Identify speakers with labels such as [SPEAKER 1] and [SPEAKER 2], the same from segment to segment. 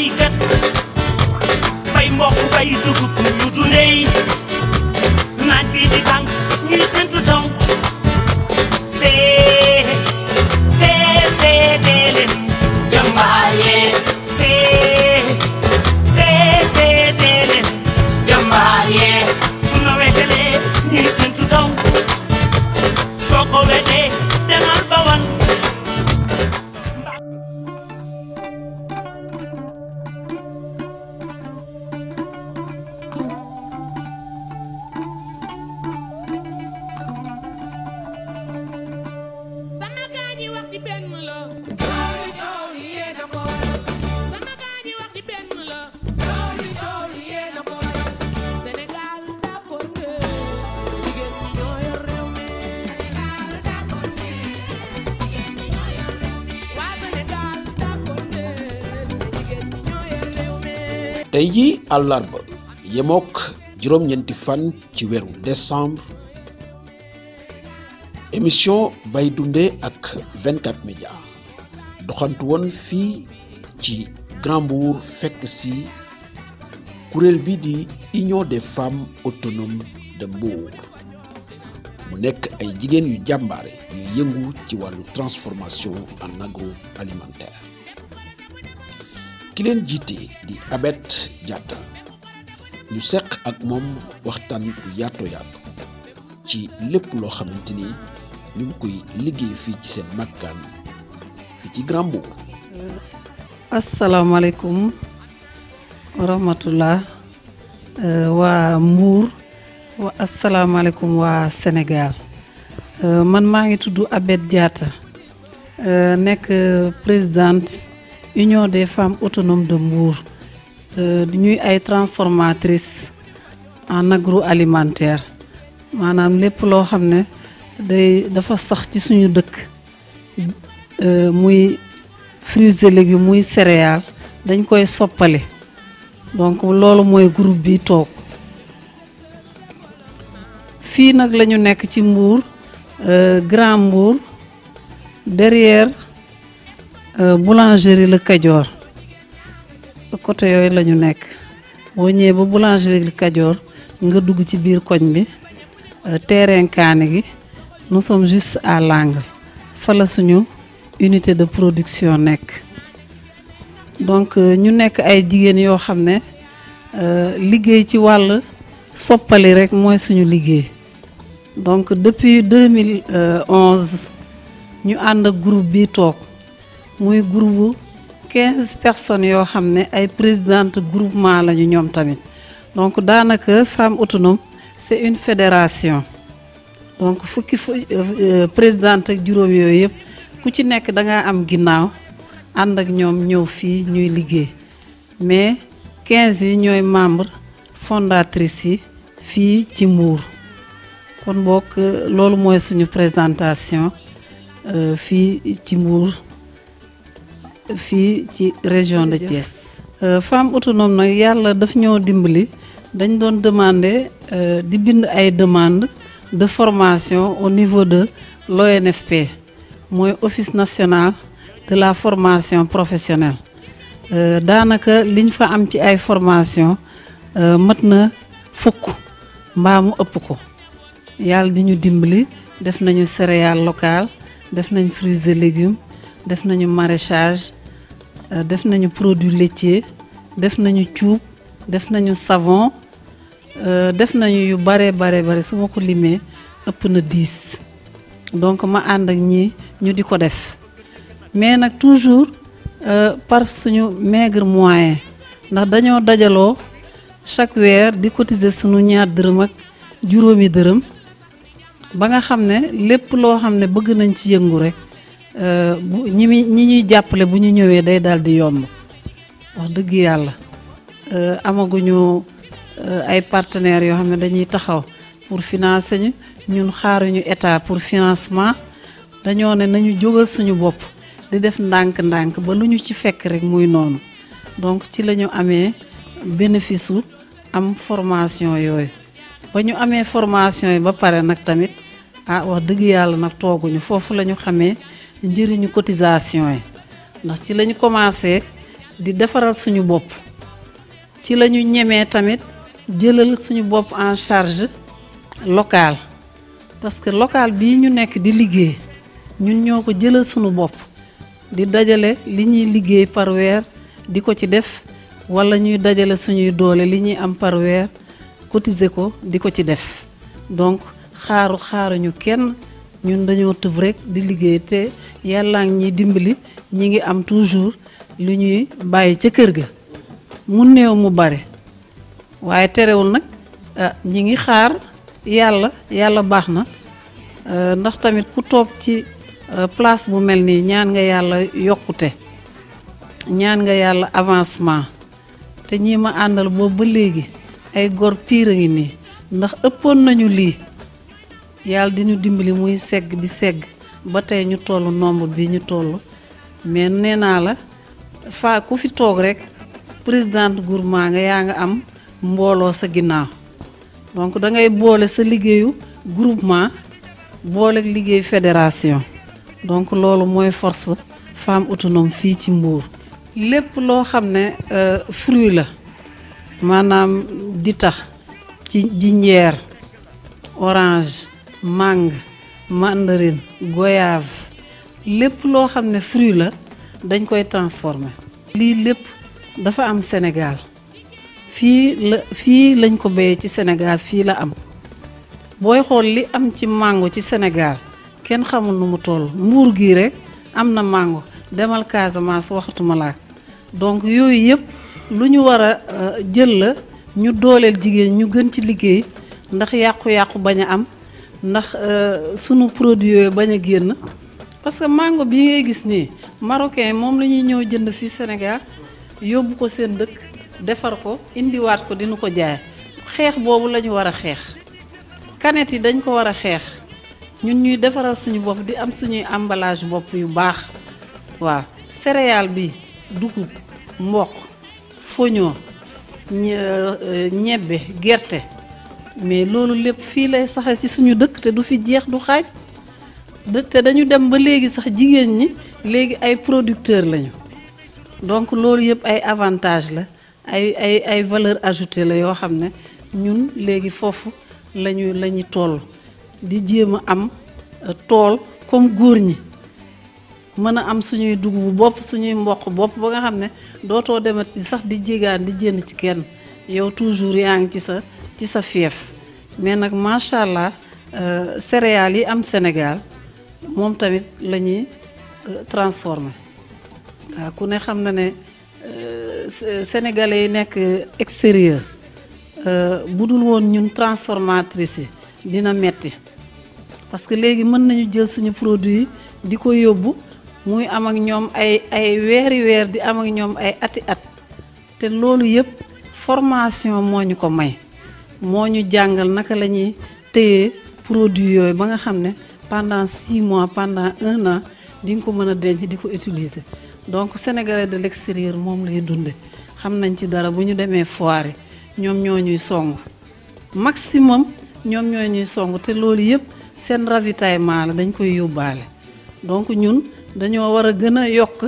[SPEAKER 1] baykat bay mbokk bay dugub ñu dundee naaj bi di tàng ñuy séntu taw dee leen jàmbaar yee dee leen jàmbaar yee su nawetalee ñuy séntu taw soo ko wetee demal ba wan
[SPEAKER 2] tey ji àllarba yemook juróom-ñeenti fan ci weeru décembre émission bay dundee ak 24 médias doxantu woon fii ci Grand Mbour fekk si kuréel bi di Union des femmes autonomes de Mbour mu nekk ay jigéen yu jàmbaare yu yëngu ci wàllu transformation en agroalimentaire ki leen jiite di Abet Diatta ñu seq ak moom waxtaan bu yaatu ci lépp loo xamante ni ñu ngi koy liggéey fii ci seen makkaan fii ci Grand Mbour.
[SPEAKER 3] asalaamaaleykum wa rahmatullah waa Mbour wa asalaamaaleykum waa Sénégal man maa ngi tudd Abet Diatta nekk présidente Union des femmes autonomes de Mbour ñuy ay transformatrices en agroalimentaire maanaam lépp loo xam ne dafa sax ci suñu dëkk muy fruits et légumes muy céréales dañ koy soppali donc loolu mooy groupe bi toog fii nag la ñu nekk ci Mbour Grand Mbour derrière boulangerie Le Kajoor côté yooyu la ñu nekk boo ñëwee ba boulangerie Le Kajoor nga dugg ci biir koñ bi terrain kaani gi nous sommes juste à l'angle fa la suñu unité de production nekk donc ñu nekk ay jigéen yoo xam ne liggéey ci wàll soppali rek mooy suñu liggéey donc depuis 2011 ñu ànd ak groupe bi toog muy groupe 15 personnes yoo xam ne ay présidente groupement lañu ñoom tamit donc daanaka femme autonome c'est une fédération donc fukki présidente ak juróom yooyu yëpp ku ci nekk da nga am ginnaaw ànd ak ñoom ñëw fii ñuy liggéey mais 15 yi ñooy membre fondatrices yi fii ci Mbour kon bokk loolu mooy suñu présentation fii ci Mbour fii ci région de Thiès. femme autonome nag yàlla daf ñoo dimbali dañ doon demander di bind ay demande de formation au niveau de l'ONFP mooy Office national de la formation professionnelle daanaka liñ fa am ci ay formation mat na fukk mbaa mu ëpp ko yàlla di ñu dimbali def nañu céréales locales def nañu fruits et légumes def nañu maraîchage def nañu produits laitiers def nañu cuub def nañu savon def nañu yu bare su ma ko limee ëpp na 10 donc ma ànd ak ñi ñu di ko def mais nag toujours par suñu maigre moyen ndax dañoo dajaloo chaque weer di cotiser suñu ñaar dërëm ak juróomi dërëm ba nga xam ne lépp loo xam ne bëgg nañ ci yëngu rek ñi ñuy jàppale bu ñu ñëwee day daal di yomb wax dëgg yàlla amaguñu ay partenaires yoo xam ne dañuy taxaw pour financer ñu ñun xaaruñu état pour financement dañoo ne nañu jógal suñu bopp di def ndànk-ndànk ba lu ñu ci fekk rek muy noonu donc ci la ñu amee bénéfice u am formation yooyu ba ñu amee formation yi ba pare nag tamit wax dëgg yàlla nag tooguñu foofu la ñu xamee njëriñu cotisation yi ndax ci la ñu commencé di defaral suñu bopp ci la ñu ñemee tamit jëlal suñu bopp en charge local parce que local bii ñu nekk di liggéey ñun ñoo ko jëlal suñu bopp di dajale li ñuy liggéey par weer di ko ci def wala ñuy dajale suñuy doole li ñuy am par weer cotiser ko di ko ci def donc xaaruñu kenn ñun dañoo tëb rek di liggéey te yàlla ngi ñuy dimbali ñi ngi am toujours lu ñuy bàyyi ca kër ga mu néew mu bare waaye terewul nag ñi ngi xaar yàlla baax na ndax tamit ku toog ci place bu mel nii ñaan nga yàlla yokkute ñaan nga yàlla avancement te ñii ma àndal boobu ba léegi ay gor pire a ngi nii ndax ëppoon nañu lii yàlla di ñu dimbali muy segg di segg ba tey ñu toll nombre bi ñu toll mais nee naa la ku fi toog rek présidente groupement nga yaa nga am mbooloo sa ginnaaw donc da ngay boole sa liggéeyu groupement boole liggéey fédération donc loolu mooy force femme autonome fii ci Mbour lépp loo xam ne fruit la maanaam di tax ci jinjeer orange mangue mandarine goyave lépp loo xam ne fruit la dañ koy transformer lii lépp dafa am Sénégal fii lañ ko béyee ci Sénégal fii la am booy xool li am ci mango ci Sénégal kenn xamul nu mu toll Mbuur gii rek am na mango demal Casamance waxatuma laak donc yooyu yëpp lu ñu war a jël la ñu dooleel jigéen ñu gën ci liggéey ndax yàqu-yàqu bañ a am ndax sunu produit yooyu bañ a génn parce que mango bi ngay gis nii marocain moom la ñuy ñëw jënd fii Sénégal yóbbu ko seen dëkk defar ko indiwaat ko dinu ko jaay xeex boobu la ñu war a xeex canette yi dañ ko war a xeex ñun ñuy defaral suñu bopp di am suñuy emballage bopp yu baax waaw céréale bi dugub mboq foño ñebbe gerte mais loolu lépp fii lay saxe ci suñu dëkk te du fi jeex du xaaj te dañu dem ba léegi sax jigéen ñi léegi ay producteurs lañu donc loolu yëpp ay avantage la ay valeur ajoutée la yoo xam ne ñun léegi foofu la ñuy toll di jéem a am tool comme góor ñi mën a am suñuy dugub bopp suñuy mboq bopp ba nga xam ne dootoo demati sax di jégaan di jënd ci kenn yow toujours yaa ngi ci sa fief mais nag macha allah céréales yi am Sénégal moom tamit la ñuy transformer waaw ku ne xam na ne sénégalais yi nekk extérieur bu dul woon ñun transformatrice yi dina metti parce que léegi mën nañu jël suñu produit di ko yóbbu muy am ak ñoom ay weeri weer di am ak ñoom ay ati at te loolu yëpp formation moo ñu ko may moo ñu jàngal naka la ñuy téye produit yooyu ba nga xam ne pendant 6 mois pendant 1 an di nga ko mën a denc di ko utiliser donc sénégalais de l'extérieur moom lay dunde xam nañ ci dara bu ñu demee foire ñoom ñoo ñuy song maximum ñoom ñoo ñuy song te loolu yëpp seen ravitaillement la dañ koy yóbbaale donc ñun dañoo war a gën a yokk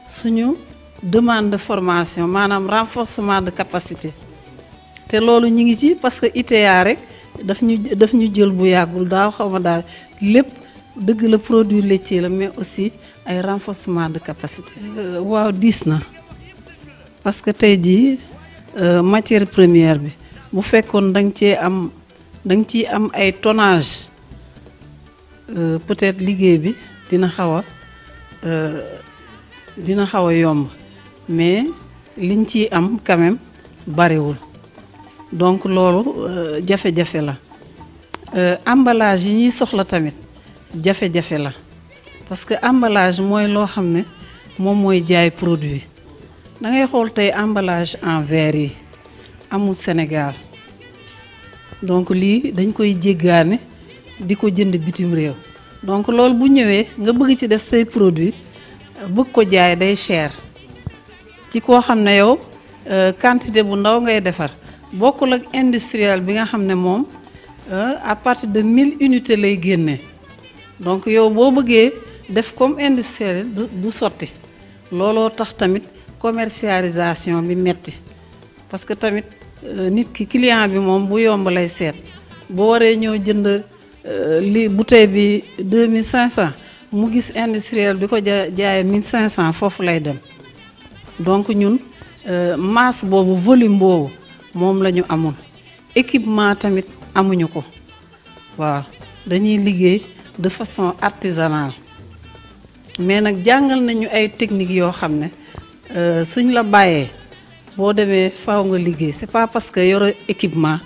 [SPEAKER 3] suñu demande de formation maanaam renforcement de capacité te loolu ñi ngi ci parce que ITA rek daf ñu jël bu yàggul daaw xaw ma daal lépp dëgg la produit laitier la mais aussi ay renforcement de capacité. waaw diis na parce que tey jii matière première bi bu fekkoon da nga ciy am ay tonnage peut-être liggéey bi dina xaw a yomb mais liñ ciy am quand même bariwul donc loolu jafe-jafe la emballage yi ñuy soxla tamit jafe-jafe la parce que emballage mooy loo xam ne moom mooy jaay produit da ngay xool tey emballage en verre yi amul Sénégal donc lii dañ koy jéggaane di ko jënd bitim réew donc loolu bu ñëwee nga bëgg ci def say produit bëgg ko jaay day cher ci koo xam ne yow quantité bu ndaw ngay defar bokkul ak industriel bi nga xam ne moom à partir de 1000 unités lay génnee donc yow boo bëggee def comme industriel du sotti looloo tax tamit commercialisation bi metti parce que tamit nit ki client bi moom bu yomb lay seet boo waree ñëw jënd li bouteille bi 2500 mu gis industriel bi ko jaayee 1500 foofu lay dem donc ñun masse boobu volume boobu moom la ñu amul équipement tamit amuñu ko waaw dañuy liggéey de façon artisanale mais nag jàngal nañu ay techniques yoo xam ne suñ la bàyyee boo demee faaw nga liggéey c'est pas parce que yoro équipement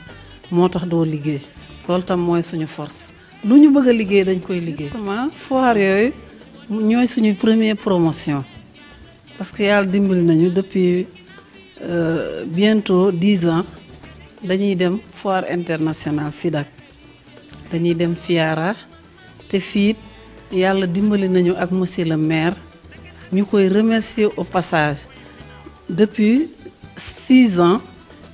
[SPEAKER 3] moo tax doo liggéey loolu tam mooy suñu force lu ñu bëgg a liggéey dañ koy liggéey. justement foire yooyu ñooy suñu première promotion parce que yàlla dimbali nañu depuis bientôt 10 ans dañuy dem foire internationale FIDAK dañuy dem FIARA te fii yàlla dimbali nañu ak monsieur le maire ñu koy remercier au passage depuis 6 ans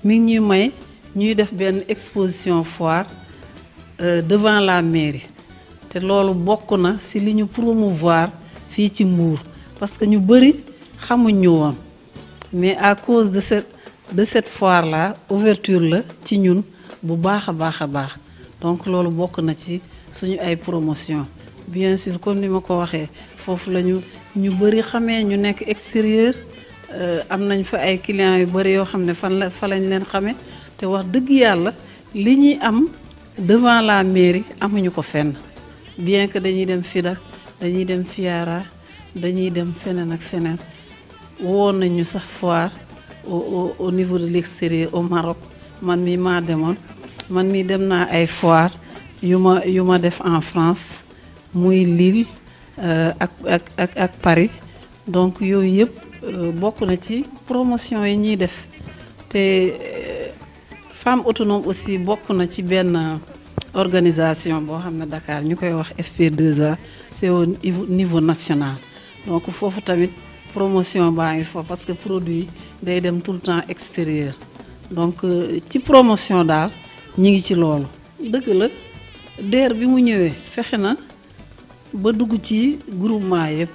[SPEAKER 3] mi ngi ñuy may ñuy def benn exposition foire devant la mairie te loolu bokk na ci li ñu promouvoir fii ci Mbour parce que ñu bëri xamuñ ñu woon mais à cause de cette foire là ouverture la ci ñun bu baax a baax a baax donc loolu bokk na ci suñu ay promotion bien sûr comme ni ma ko waxee foofu la ñu bëri xamee ñu nekk extérieur am nañ fa ay clients yu bëri yoo xam ne fa lañ leen xamee te wax dëgg yàlla li ñuy am devant la mairie amuñu ko fenn bien que dañuy dem FIDAK dañuy dem FIARA dañuy dem feneen ak feneen woon nañu sax foire au niveau de l'extérieur au Maroc man mi maa demoon man mi dem naa ay foire yu ma def en France muy Lille ak Paris donc yooyu yëpp bokk na ci promotion yi ñuy def te femme autonome aussi bokk na ci benn organisation boo xam ne Dakar ñu koy wax FP2A c'est au niveau national donc foofu tamit promotion baa ngi foofu parce que produit day dem tout le temps extérieur donc ci promotion daal ñi ngi ci loolu. dëgg la DER bi mu ñëwee fexe na ba dugg ci groupement yëpp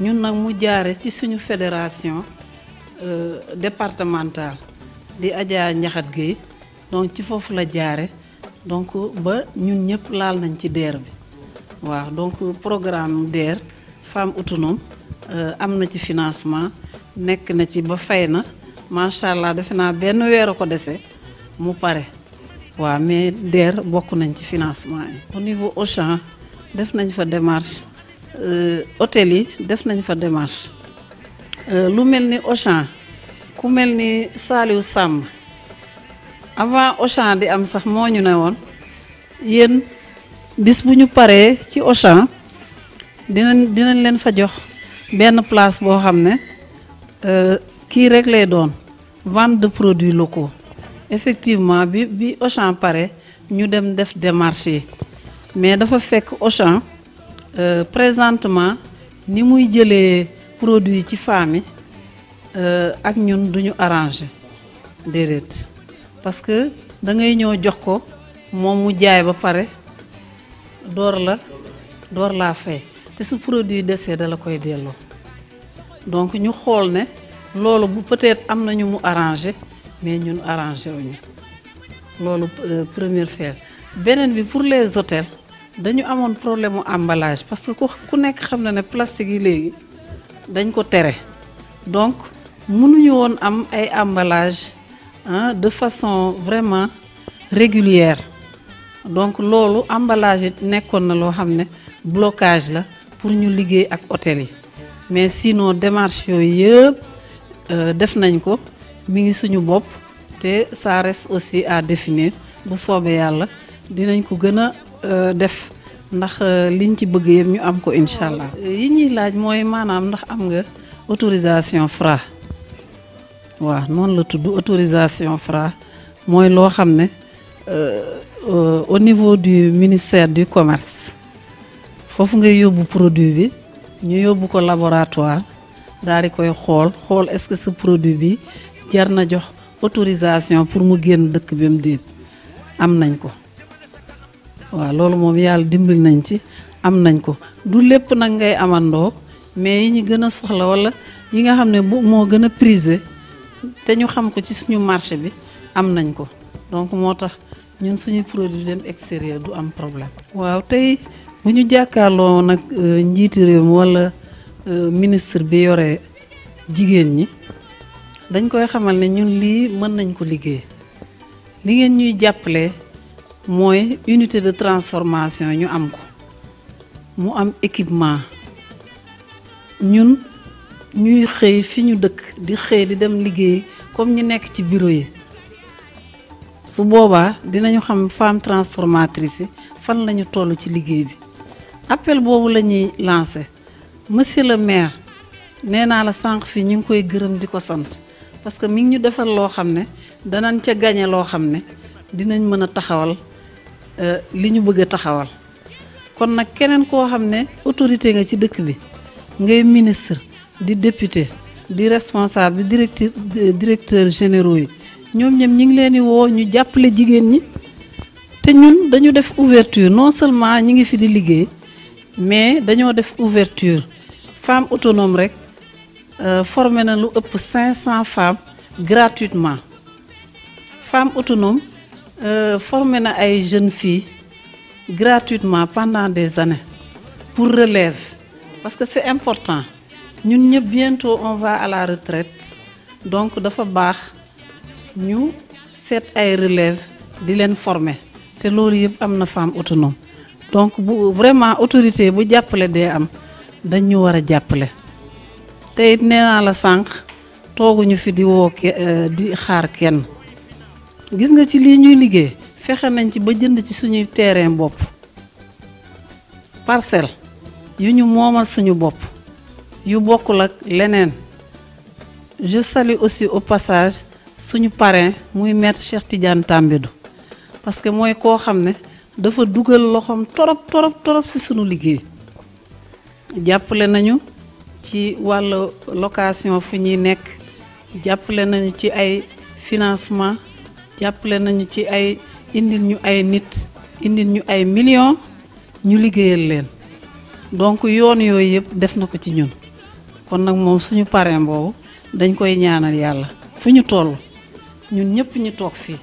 [SPEAKER 3] ñun nag mu jaare ci suñu fédération départementale di Adja Ndiakhate Gueye donc ci foofu la jaare donc ba ñun ñëpp laal nañ ci DER bi waaw donc programme DER femme autonome am na ci financement nekk na ci ba fay na macha allah defe naa benn weer a ko dese mu pare waaw mais DER bokk nañ ci financement yi. au niveau Auchan def nañ fa démarche hôtel yi def nañ fa démarche lu mel ni Auchan ku mel ni Saliou Samb avant Auchan di am sax moo ñu ne woon yéen bis bu ñu paree ci Auchan dinañ leen fa jox benn place boo xam ne kii rek lay doon vente de produits locaux effectivement bi Auchan pare ñu dem def démarche yi mais dafa fekk Auchan présentement ni muy jëlee produit ci femmes yi ak ñun duñu arrangé déedéet parce que da ngay ñëw jox ko moom mu jaay ba pare door laa fay te su produit desee da la koy delloo donc ñu xool ne loolu bu peut-être am nañu mu arrangé mais ñun arrangé wuñu loolu première faire beneen bi pour les hôtels dañu amoon problème mu emballage parce que ku nekk xam na ne plastique yi léegi dañ ko tere donc mënuñu woon am ay emballage de façon vraiment régulière donc loolu emballage yi nekkoon na loo xam ne blocage la pour ñu liggéey ak hôtel yi mais sinon démarche yooyu yëpp def nañ ko mi ngi suñu bopp te ça reste aussi à définir bu soobee yàlla dinañ ko gën a def ndax liñ ci bëgg yëpp ñu am ko incha allah. yi ñuy laaj mooy maanaam ndax am nga autorisation Fra waaw noonu la tudd autorisation Fra mooy loo xam ne au niveau du ministère du commerce foofu ngay yóbbu produit bi ñu yóbbu ko laboratoire daal di koy xool est-ce que ce produit bi jar na jox autorisation pour mu génn dëkk bi mu déet am nañ ko waaw loolu moom yàlla dimbali nañ ci am nañ ko du lépp nag ngay amandoo mais yi ñu gën a soxla wala yi nga xam ne bu moo gën a prisé te ñu xam ko ci suñu marché bi am nañ ko donc moo tax ñun suñu produit dem extérieur du am problème. waaw tey bu ñu jàkkaarloo nag njiiti réew mi walla ministre bi yore jigéen ñi dañ koy xamal ne ñun lii mën nañ ko liggéey li ngeen ñuy jàppale mooy unité de transformation ñu am ko mu am équipement ñun ñuy xëy fi ñu dëkk di xëy di dem liggéey comme ñu nekk ci bureau yi su boobaa dinañu xam femme transformatrice yi fan lañu toll ci liggéey bi appel boobu la ñuy lancé monsieur le maire nee naa la sànq fii ñu ngi koy gërëm di ko sant parce que mi ngi ñu defal loo xam ne danañ ca gañe loo xam ne dinañ mën a taxawal li ñu bëgg a taxawal kon nag keneen koo xam ne autorité nga ci dëkk bi ngay ministre di député di responsable di directeur généraux yi ñoom ñoom ñi ngi leen di woo ñu jàppale jigéen ñi te ñun dañu def ouverture non seulement ñi ngi fi di liggéey mais dañoo def ouverture femme autonome rek formé na lu ëpp 500 femmes gratuitement femme autonome formé na ay jeunes filles gratuitement pendant des années pour relève parce que c'est important ñun ñëpp bientôt on va à la retraite donc dafa baax ñu seet ay relève di leen former te loolu yëpp am na femme autonome donc bu vraiment autorité bu jàppale dee am dañ ñu war a jàppale te it nee naa la sànq tooguñu fi di woo di xaar kenn gis nga ci lii ñuy liggéey fexe nañ ci ba jënd ci suñuy terrain bopp parcelle yu ñu moomal suñu bopp yu bokkul ak leneen je salue aussi au passage suñu parrain muy maître Cheikh Tidiane Tambédou parce que mooy koo xam ne dafa dugal loxoom torop ci suñu liggéey jàppale nañu ci wàllu location fu ñuy nekk jàppale nañu ci ay financement jàppale nañu ci ay indil ñu ay nit indil ñu ay millions ñu liggéeyal leen donc yoon yooyu yëpp def na ko ci ñun kon nag moom suñu parrain boobu dañ koy ñaanal yàlla fu ñu toll ñun ñëpp ñu toog fii.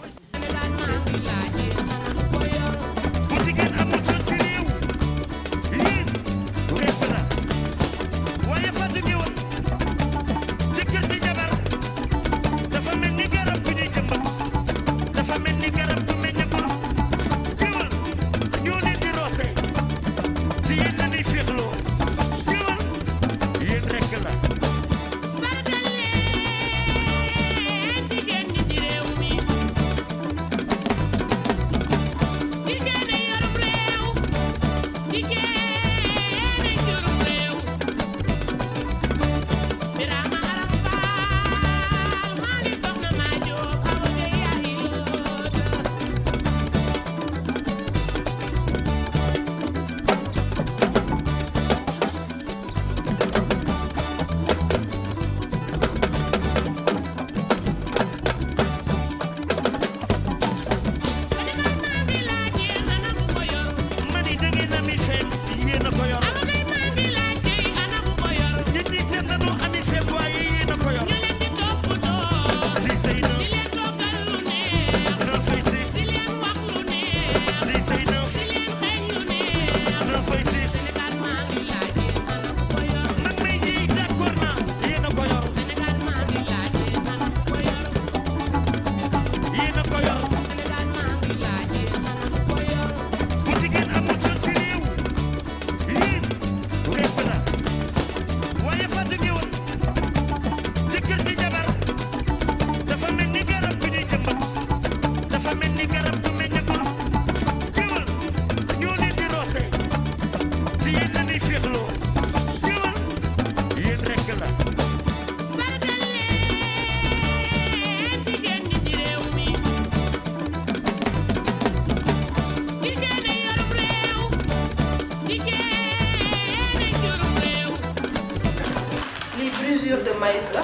[SPEAKER 4] de maïs la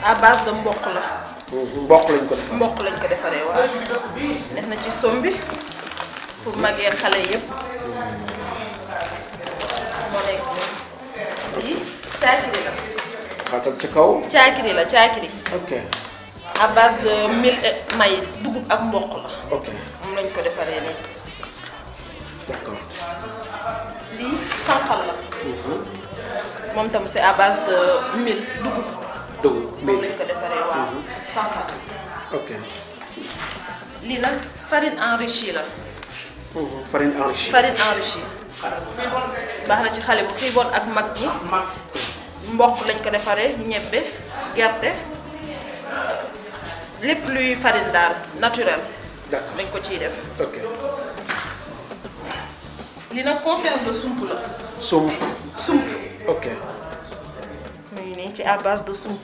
[SPEAKER 4] à base de mboq la.
[SPEAKER 2] mboq lañ ko defee.
[SPEAKER 4] mboq lañ ko defaree waaw. def na ci sombi pour magee xale yëpp. moo nekk nii lii caakiri la.
[SPEAKER 2] ñëwaatal ci kaw.
[SPEAKER 4] caakiri la caakiri.
[SPEAKER 2] ok.
[SPEAKER 4] à base de mil et maïs dugub ak mboq la.
[SPEAKER 2] ok
[SPEAKER 4] moom lañ ko defaree nii.
[SPEAKER 2] d'accord.
[SPEAKER 4] lii sànqal la. moom tam c'est à base de mil dugub. moom lañ ko defaree waaw sànqal.
[SPEAKER 2] ok.
[SPEAKER 4] lii nag farine enrichie la.
[SPEAKER 2] farine enrichie.
[SPEAKER 4] farine enrichie. baax na ci xale bu xiiboon ak mag ñi. mboq lañ ko defaree ñebbe gerte lépp luy farine daal naturel.
[SPEAKER 2] d'accord
[SPEAKER 4] dañ ko ciy def.
[SPEAKER 2] ok.
[SPEAKER 4] lii nag conserve de sump la.
[SPEAKER 2] sump. ok.
[SPEAKER 4] mu ngi nii ci à base de sump.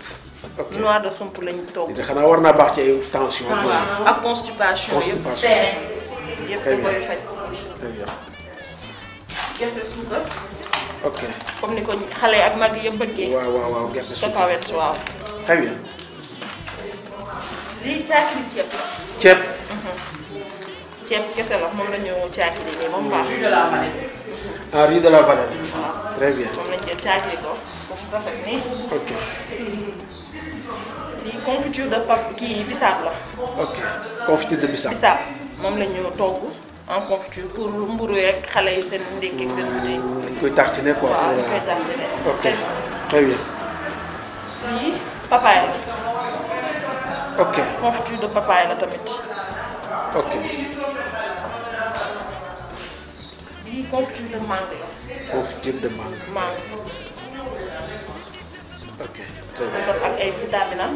[SPEAKER 2] ok
[SPEAKER 4] noix de sump lañ togg.
[SPEAKER 2] te xanaa war naa baax ci ay tension.
[SPEAKER 4] ak constipation yëpp. yëpp da koy faj.
[SPEAKER 2] très bien.
[SPEAKER 4] gerte suukar.
[SPEAKER 2] ok.
[SPEAKER 4] comme ni ko xale ak mag yëpp bëggee.
[SPEAKER 2] waaw gerte suukar
[SPEAKER 4] kawet waaw.
[SPEAKER 2] très bien.
[SPEAKER 4] lii caakiri ceeb la.
[SPEAKER 2] ceeb.
[SPEAKER 4] ceeb kese la moom la ñu caakiri nii moom baax.
[SPEAKER 2] ah riz de la vallée. très bien.
[SPEAKER 4] moom lañ jël caakiri ko foofu rafet nii.
[SPEAKER 2] ok.
[SPEAKER 4] lii confiture de kii bisaab la.
[SPEAKER 2] ok confiture de bisaab.
[SPEAKER 4] bisaab moom la ñu togg en confiture pour mburu yeeg xale yi seen ndékki ak seen guddi.
[SPEAKER 2] dañ koy tartiner quoi.
[SPEAKER 4] waaw dañ koy tartiner.
[SPEAKER 2] ok très bien.
[SPEAKER 4] lii papaye la.
[SPEAKER 2] ok.
[SPEAKER 4] confiture de papaye la tamit.
[SPEAKER 2] ok.
[SPEAKER 4] lii confiture de mangue la.
[SPEAKER 2] confiture de mangue.
[SPEAKER 4] mangue.
[SPEAKER 2] ok très bien.
[SPEAKER 4] moom ak ay vitamines am.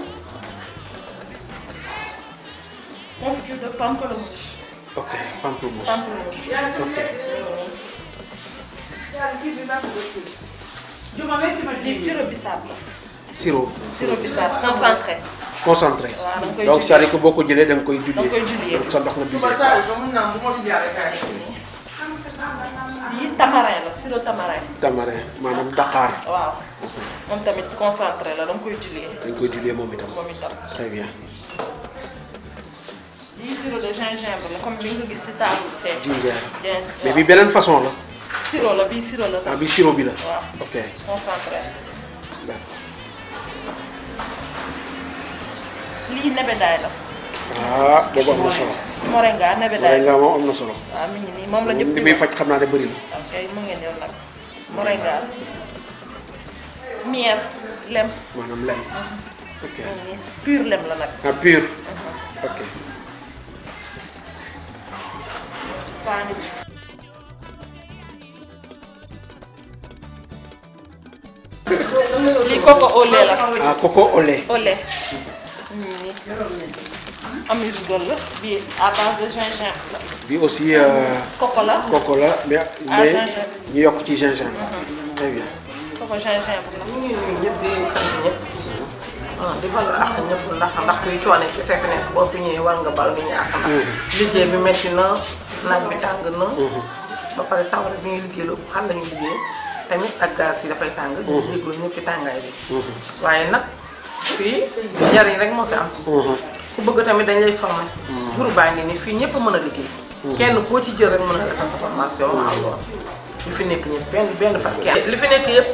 [SPEAKER 4] confiture de pamplemousse.
[SPEAKER 2] ok pamplemousse.
[SPEAKER 4] pamplemousse.
[SPEAKER 2] ok.
[SPEAKER 4] lii sirop bisaab la.
[SPEAKER 2] sirop
[SPEAKER 4] bisaab concentré.
[SPEAKER 2] concentré.
[SPEAKER 4] waaw da nga koy
[SPEAKER 2] donc c'est-à-dire que boo ko jëlee da nga koy
[SPEAKER 4] da nga koy juliyee.
[SPEAKER 2] sa ndox nga jullee.
[SPEAKER 4] lii tamarin la sirop tamarin.
[SPEAKER 2] tamarin maanaam Dakar.
[SPEAKER 4] waaw moom tamit concentré la da nga koy juliyee.
[SPEAKER 2] dañ koy jullee moom itam.
[SPEAKER 4] moom itam.
[SPEAKER 2] très bien.
[SPEAKER 4] lii sirop de gingembre la comme bi nga gis ci table bi fee.
[SPEAKER 2] ginger mais
[SPEAKER 4] waaw
[SPEAKER 2] bi beneen façon la.
[SPEAKER 4] sirop la bii sirop la.
[SPEAKER 2] ah bi sirop bi la.
[SPEAKER 4] waaw
[SPEAKER 2] ok.
[SPEAKER 4] concentré.
[SPEAKER 2] d'accord.
[SPEAKER 4] lii nebedaay la.
[SPEAKER 2] ah boobu am na solo.
[SPEAKER 4] moringa nebedaay
[SPEAKER 2] moringa moom am na solo.
[SPEAKER 4] waaw mi ngi nii moom la ñëpp
[SPEAKER 2] li muy faj xam naa ne bëri na.
[SPEAKER 4] ok mu ngeen yoon nag moringa miel lem.
[SPEAKER 2] maanaam lem. ok
[SPEAKER 4] mu ngi nii pur lem la nag.
[SPEAKER 2] ah pur. ok.
[SPEAKER 4] paani bi. lii coco au lait la.
[SPEAKER 2] ah coco au lait.
[SPEAKER 4] au lait. amuse-gueule la bii à base de gingembre la.
[SPEAKER 2] bi aussi.
[SPEAKER 4] coco la.
[SPEAKER 2] coco la mais
[SPEAKER 4] gingembre.
[SPEAKER 2] ñu yokk ci gingembre. très bien.
[SPEAKER 4] coco gingembre la.
[SPEAKER 5] ñu ngi nuyu ñëpp di sant ñëpp. di balu àq ñëpp ndax kuy coone ci fekk nekk boo fi ñëwee war nga bal ni ñu àq ndax liggéey bi métti na naaj bi tàng na. ba pare sawara bi ñuy liggéey lu xam lañu liggéey tamit ak gaz yi dafay tàng. ñu déglu ñëpp ci tàngaay bi. waaye nag fii njariñ rek moo fi am. ku bëgg tamit dañ lay former. groupe baa ngi nii fii ñëpp mën a liggéey. kenn koo ci jël rek mën a defal sa formation waaw lool. li fi nekk ñëpp benn par kenn. li fi nekk yëpp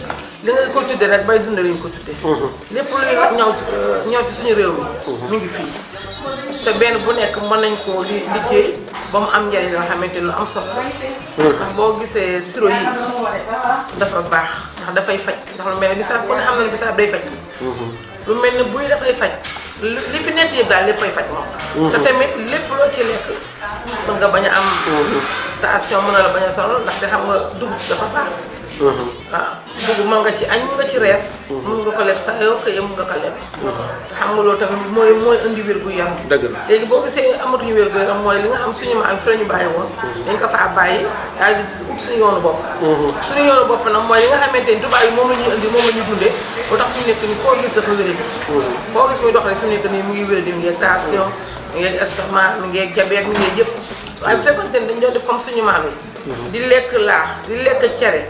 [SPEAKER 5] li nga ko tuddee rek bay dundal ñu ko tuddee. lépp luy ñëw ci suñu réew mi ngi fii. te benn bu nekk mën nañ koo liggéey ba mu am njariñ yoo xamante ni lu am solo. ndax boo gisee sirop yi dafa baax ndax dafay faj ndax lu mel ne bisaab ku ne xam na ne bisaab day faj. lu mel ne buy dafay faj li fi nekk yëpp daal léppay faj moom. te tamit lépp loo ci lekk mën nga bañ a am. tension mën na la bañ a sonal ndaxte xam nga dugub dafa baax. waaw dugub mën nga ci añ mën nga ci reer. mën nga ko lekk saa yoo xëyee mën nga ko lekk. te xam nga loolu tamit mooy indi wér gu yaram.
[SPEAKER 2] dëgg la
[SPEAKER 5] léegi boo gisee amatuñu wér gu yaram mooy li nga xam suñu maam fi la ñu bàyyi woon. dañ ko faa bàyyi daal di ut suñu yoonu bopp. suñu yoonu bopp nag mooy li nga xamante ni tubaab yi moom la ñuy indi moom la ñuy dundee ba tax fi mu nekk nii koo gis dafa wéradi. boo gis muy dox rek fi mu nekk nii mu ngi wéradi mi ngi tension mi ngi estomac mi ngi diabète mi ngi yëpp waaye bu fekkoon ne dañ doon def comme suñu maam yi. di lekk laax di lekk cere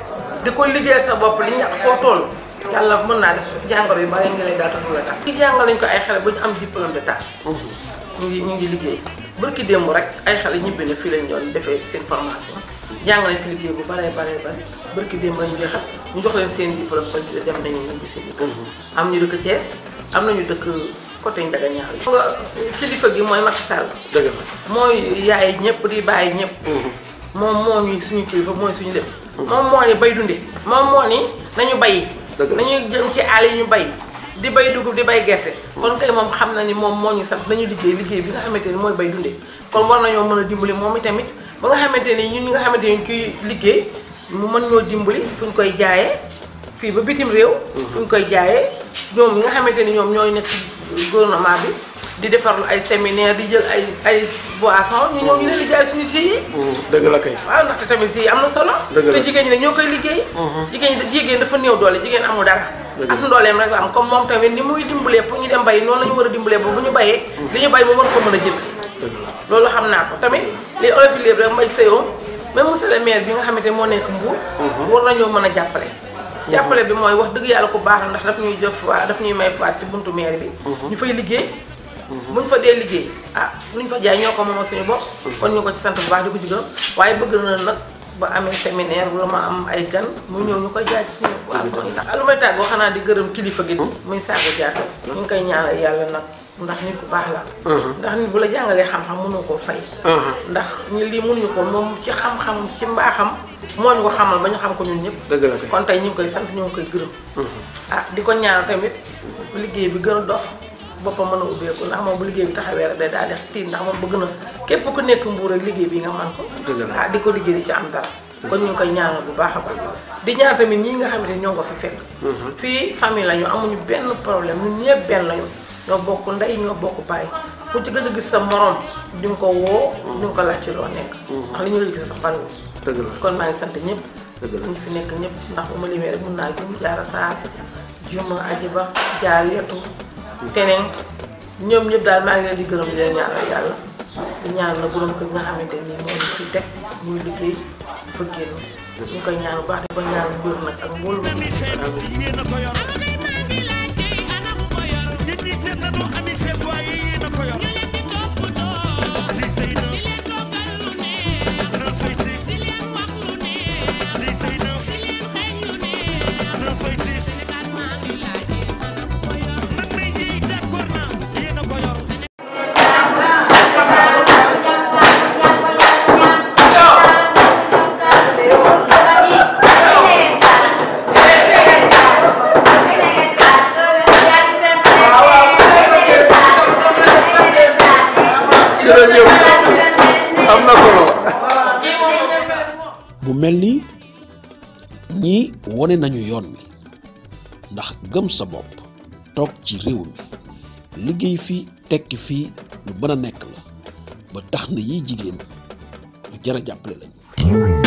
[SPEAKER 5] di ko liggéey sa bopp di ñàkk foo toll yàlla mën naa def jàngoro yu bari nga lay daal du la tax. ci jàngal nañ ko ay xale ba ñu am diplôme d'état. ñu ngi liggéey barki démb rek ay xale ñibbi na fii lañ doon defee seen formation jàng nañ fi liggéey bu bare barki démb lañ jeexal ñu jox leen seen diplôme ba dem nañu ñibbi seen i kër. am ñu dëkk Thiès am nañu dëkk côté Ndiaga Ñaaw yi. nga kilifa gi mooy Macky Sall. dëgg la mooy yaay ñëpp di bàyyi ñëpp. moom moo ñu suñu kilifa mooy suñu lépp. moom moo ni bay dundee. moom moo ni nañu bayi. nañu jëm ci àll yi ñu bay di bay dugub di bay gerte. kon tey moom xam na ni moom moo ñu sant nañu liggéey bi nga xamante ni mooy bay dundee. kon war nañoo mën a dimbali moom itamit ba nga xamante ni ñun ñi nga xamante ni ciy liggéey mu mën ñoo dimbali fu ñu koy jaayee fii ba bitim réew. fu ñu koy jaayee ñoom ñi nga xamante ni ñoom ñooy nekk ci gouvernement bi di defarlu ay séminaire di jël ay boissons ñu ñëw ñu leen di jaay suñu jus yi.
[SPEAKER 6] dëgg la kay.
[SPEAKER 5] waaw ndaxte tamit jus yi am na solo. te jigéen ñi nag ñoo koy liggéey. jigéen dafa néew doole jigéen amul dara. as ndooleem rek la am comme moom tamit ni muy dimbalee pour ñu dem bay noonu la ñu war a dimbalee ba bu ñu bayee li ñu bay mu war ko mën a jënd. loolu xam naa ko tamit li olof yi léegi rek mbay sëyoom même monsieur le maire bi nga xamante moo nekk Mbour. war nañoo mën a jàppale. jàppale bi mooy wax dëgg yàlla ku baax ndax daf ñuy jox waa daf ñuy may faat ci buntu maire bi. ñu fay liggéey. buñ fa dee liggéey luñ fa jaay ñoo ko moom suñu bopp. kon ñu ko ci sant bu baax di ko ci gërëm waaye bëgg na nag ba amee séminaire wala ma am ay gan mu ñëw ñu koy jaay ci suñu boisson yi. lu may tàggoo xanaa di gërëm kilifa gi. muy Sakho Diatta. ñu ngi koy ñaanal yàlla nag ndax nit ku baax la. ndax nit bu la jàngalee xam-xam mënoo koo fay. ndax ñu lii mënuñu ko moom ci xam-xam ci mbaaxam moo ñu ko xamal ba ñu xam ko ñun ñëpp.
[SPEAKER 6] dëgg la
[SPEAKER 5] kon tey ñu ngi koy sant ñu ngi koy gërëm. di ko ñaanal tamit liggéey bi gën a dox boppam mën a ubbeeku ndax moom bu liggéey bi taxawee rek day daal di tiit ndax moom bëgg na képp ku nekk Mbuur rek liggéey bi nga man ko. di ko liggéey di ci am dara. kon ñu ngi koy ñaanal bu baax a baax di ñaan tamit ñii nga xamante ni ñoo ko fi fekk. fii famille lañu amuñu benn problème ñun ñëpp benn lañu ñoo bokk ndey ñoo bokk baay ku ci gëj a gis sa morom di nga ko woo di nga ko laaj ci loo nekk. ndax li ñu la gis sax bariwul.
[SPEAKER 6] dëgg la
[SPEAKER 5] kon maa ngi sant ñëpp. ñu fi nekk ñëpp ndax bu ma limee rek mun naa jum Jaara Saar Juma Ajiba Jaar Yetu Teneng ñoom ñëpp daal maa ngi leen di gërëm di leen ñaanal yàlla di ñaan na borom kër nga xamante ni moom ñu fi teg muy liggéey dafa génn ñu koy ñaan bu baax di ko ñaan mbër nag ak mboolu
[SPEAKER 2] mu mel ni ñii wone nañu yoon wi ndax gëm sa bopp toog ci réew mi liggéey fi tekki fii lu mën a nekk la ba tax na yi jigéen lu jar a jàppale lañu